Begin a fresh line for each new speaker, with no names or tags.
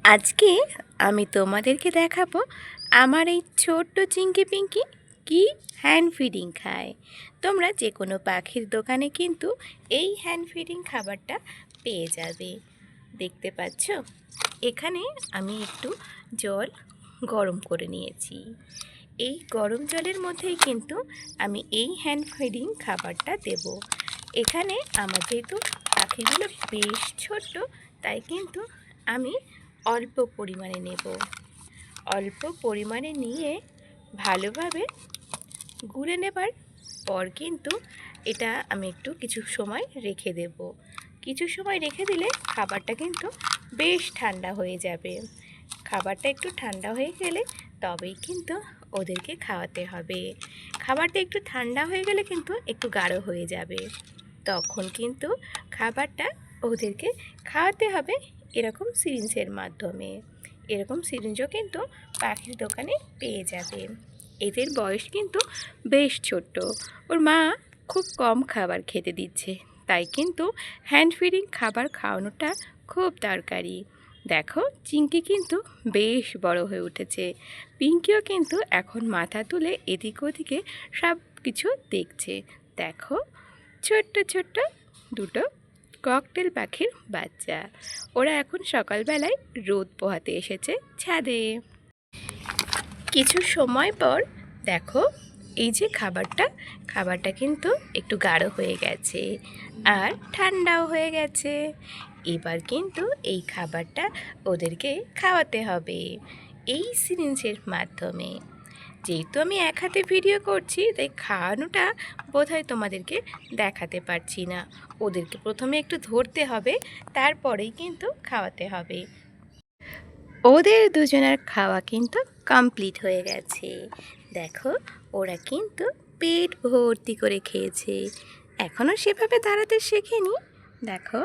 আজকে আমি তোমাদেরকে দেখাবো আমার এই ছোট্ট চিংকি পিঙ্কি কি হ্যান্ড ফিডিং খায়। তোমরা যে কোনো পাখির দোকানে কিন্তু এই হ্যান্ড ফিডিং খাবারটা পেয়ে যাবে। দেখতে পাচ্ছ, এখানে আমি একটু জল গরম করে নিয়েছি। এই গরম জলের মধ্যেই কিন্তু আমি এই হ্যান্ড ফিডিং খাবারটা দেব। এখানে আমার যেহেতু পাখিগুলো বেশ ছোট্ট, তাই কিন্তু আমি অল্প পরিমাণে নেব। অল্প পরিমাণে নিয়ে ভালোভাবে গুলে নেবার পর কিন্তু এটা আমি একটু কিছু সময় রেখে দেব। কিছু সময় রেখে দিলে খাবারটা কিন্তু বেশ ঠান্ডা হয়ে যাবে। খাবারটা একটু ঠান্ডা হয়ে গেলে তবেই কিন্তু ওদেরকে খাওয়াতে হবে। খাবারটা একটু ঠান্ডা হয়ে গেলে কিন্তু একটু গাঢ় হয়ে যাবে, তখন কিন্তু খাবারটা ওদেরকে খাওয়াতে হবে এরকম সিরিঞ্জের মাধ্যমে। এরকম সিরিঞ্জও কিন্তু পাখির দোকানে পেয়ে যাবে। এদের বয়স কিন্তু বেশ ছোট্ট, ওর মা খুব কম খাবার খেতে দিচ্ছে, তাই কিন্তু হ্যান্ড ফিডিং খাবার খাওয়ানোটা খুব দরকারি। দেখো, চিংকি কিন্তু বেশ বড় হয়ে উঠেছে। পিঙ্কিও কিন্তু এখন মাথা তুলে এদিক ওদিকে সব কিছু দেখছে। দেখো, ছোট্ট ছোট্ট দুটো ককটেল পাখির বাচ্চা, ওরা এখন সকালবেলায় রোদ পোহাতে এসেছে ছাদে। কিছু সময় পর দেখো, এই যে খাবারটা কিন্তু একটু গাঢ় হয়ে গেছে আর ঠান্ডাও হয়ে গেছে। এবার কিন্তু এই খাবারটা ওদেরকে খাওয়াতে হবে এই সিরিঞ্জের মাধ্যমে। যেহেতু আমি এক হাতে ভিডিও করছি, তাই খাওয়ানোটা বোধহয় তোমাদেরকে দেখাতে পারছি না। ওদেরকে প্রথমে একটু ধরতে হবে, তারপরেই কিন্তু খাওয়াতে হবে। ওদের দুজনের খাওয়া কিন্তু কমপ্লিট হয়ে গেছে। দেখো, ওরা কিন্তু পেট ভর্তি করে খেয়েছে। এখনও সেভাবে দাঁড়াতে শেখেনি। দেখো,